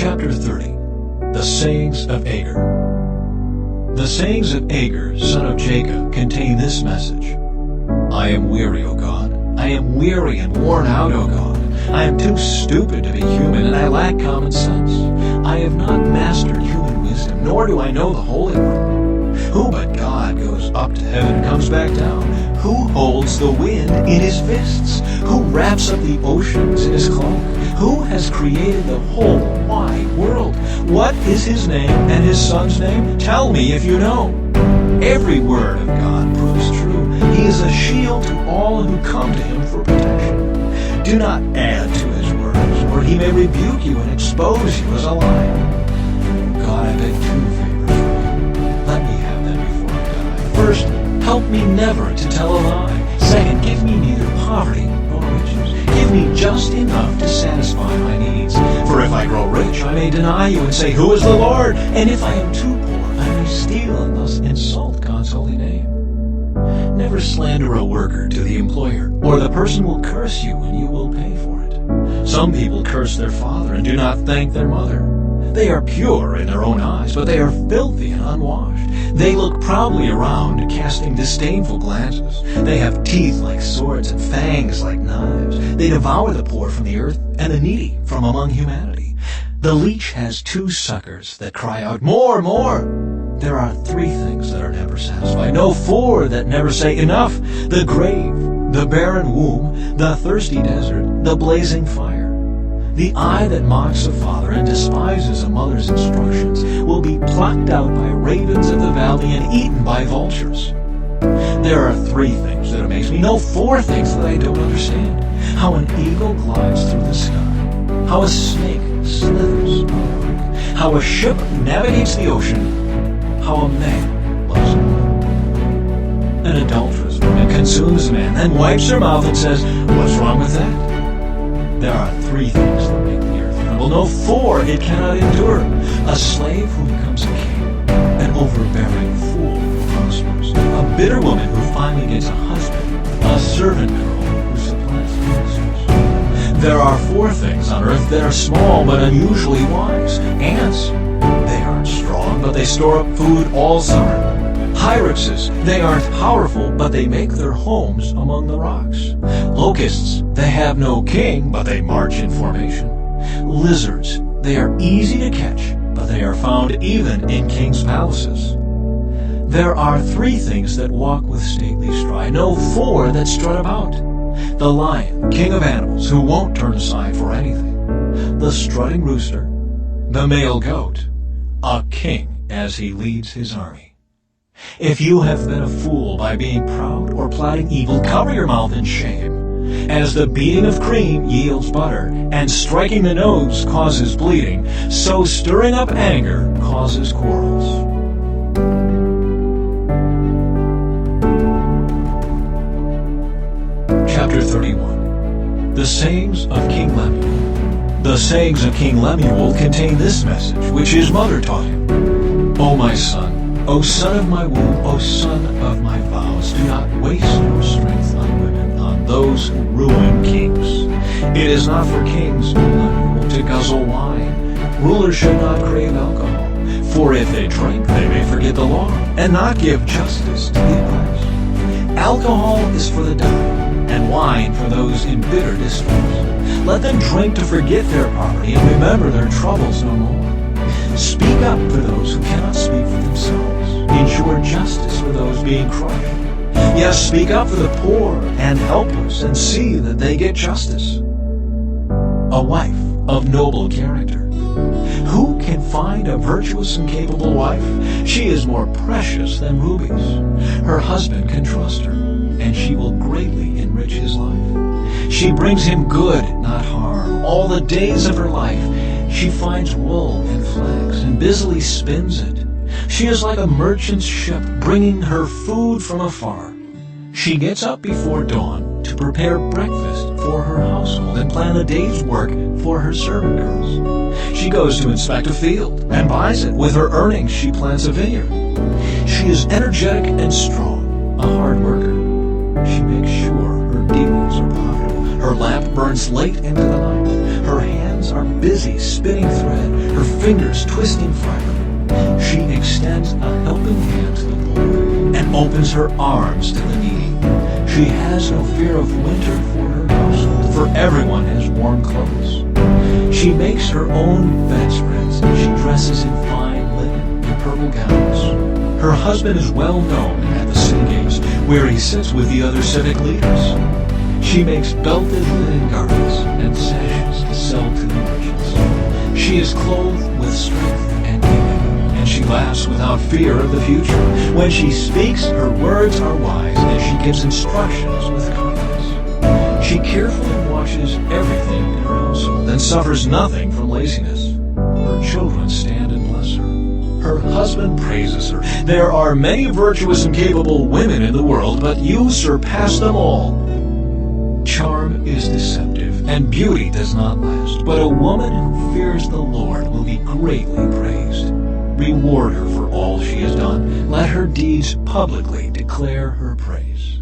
Chapter 30. The Sayings of Agur. The sayings of Agur, son of Jacob, contain this message. I am weary, O God. I am weary and worn out, O God. I am too stupid to be human, and I lack common sense. I have not mastered human wisdom, nor do I know the Holy One. Who but God goes up to heaven and comes back down? Who holds the wind in his fists? Who wraps up the oceans in his cloak? Who has created the whole wide world? What is his name and his son's name? Tell me if you know. Every word of God proves true. He is a shield to all who come to him for protection. Do not add to his words, or he may rebuke you and expose you as a liar. God, I beg 2 favors from you. Let me have them before I die. First, help me never to tell a lie. Second, give me neither poverty nor riches. Give me just enough to satisfy my needs. For if I grow rich, I may deny you and say, Who is the Lord? And if I am too poor, I may steal and thus insult God's holy name. Never slander a worker to the employer, or the person will curse you and you will pay for it. Some people curse their father and do not thank their mother. They are pure in their own eyes, but they are filthy and unwashed. They look proudly around, casting disdainful glances. They have teeth like swords and fangs like knives. They devour the poor from the earth and the needy from among humanity. The leech has 2 suckers that cry out, More, more! There are 3 things that are never satisfied. No, 4 that never say enough. The grave, the barren womb, the thirsty desert, the blazing fire. The eye that mocks a father and despises a mother's instructions will be plucked out by ravens of the valley and eaten by vultures. There are 3 things that amaze me. No, 4 things that I don't understand. How an eagle glides through the sky. How a snake slithers on a rock. How a ship navigates the ocean. How a man loves a woman. An adulterous woman consumes a man, then wipes her mouth and says, What's wrong with that? There are 3 things that make the earth tremble. No, 4 it cannot endure. A slave who becomes a king. An overbearing fool who prospers. A bitter woman who finally gets a husband. A servant girl who supplants her mistress. There are 4 things on earth that are small but unusually wise. Ants. They aren't strong, but they store up food all summer. Hyraxes, they aren't powerful, but they make their homes among the rocks. Locusts, they have no king, but they march in formation. Lizards, they are easy to catch, but they are found even in kings' palaces. There are 3 things that walk with stately stride, no 4 that strut about. The lion, king of animals, who won't turn aside for anything. The strutting rooster. The male goat. A king as he leads his army. If you have been a fool by being proud or plotting evil, cover your mouth in shame. As the beating of cream yields butter, and striking the nose causes bleeding, so stirring up anger causes quarrels. Chapter 31. The Sayings of King Lemuel. The sayings of King Lemuel contain this message, which his mother taught him. O my son, O son of my womb, O son of my vows, do not waste your strength on women, on those who ruin kings. It is not for kings, O Lemuel, to guzzle wine. Rulers should not crave alcohol, for if they drink, they may forget the law, and not give justice to the oppressed. Alcohol is for the dying, and wine for those in bitter distress. Let them drink to forget their poverty and remember their troubles no more. Speak up for those who cannot speak for themselves. Ensure justice for those being crushed. Yes, speak up for the poor and helpless and see that they get justice. A wife of noble character. Who can find a virtuous and capable wife? She is more precious than rubies. Her husband can trust her, and she will greatly enrich his life. She brings him good, not harm, all the days of her life. She finds wool and flax and busily spins it. She is like a merchant's ship bringing her food from afar. She gets up before dawn to prepare breakfast for her household and plan the day's work for her servant girls. She goes to inspect a field and buys it. With her earnings, she plants a vineyard. She is energetic and strong, a hard worker. She makes sure her dealings are profitable. Her lamp burns late into the night. Her hands hands are busy spinning thread, her fingers twisting fiber. She extends a helping hand to the poor and opens her arms to the needy. She has no fear of winter for her household, for everyone has warm clothes. She makes her own bedspreads, and she dresses in fine linen and purple gowns. Her husband is well known at the city gates, where he sits with the other civic leaders. She makes belted linen garments and sashes to sell to the merchants. She is clothed with strength and dignity, and she laughs without fear of the future. When she speaks, her words are wise, and she gives instructions with confidence. She carefully watches everything in her household and suffers nothing from laziness. Her children stand and bless her. Her husband praises her. There are many virtuous and capable women in the world, but you surpass them all. Charm is deceptive, and beauty does not last, but a woman who fears the Lord will be greatly praised. Reward her for all she has done. Let her deeds publicly declare her praise.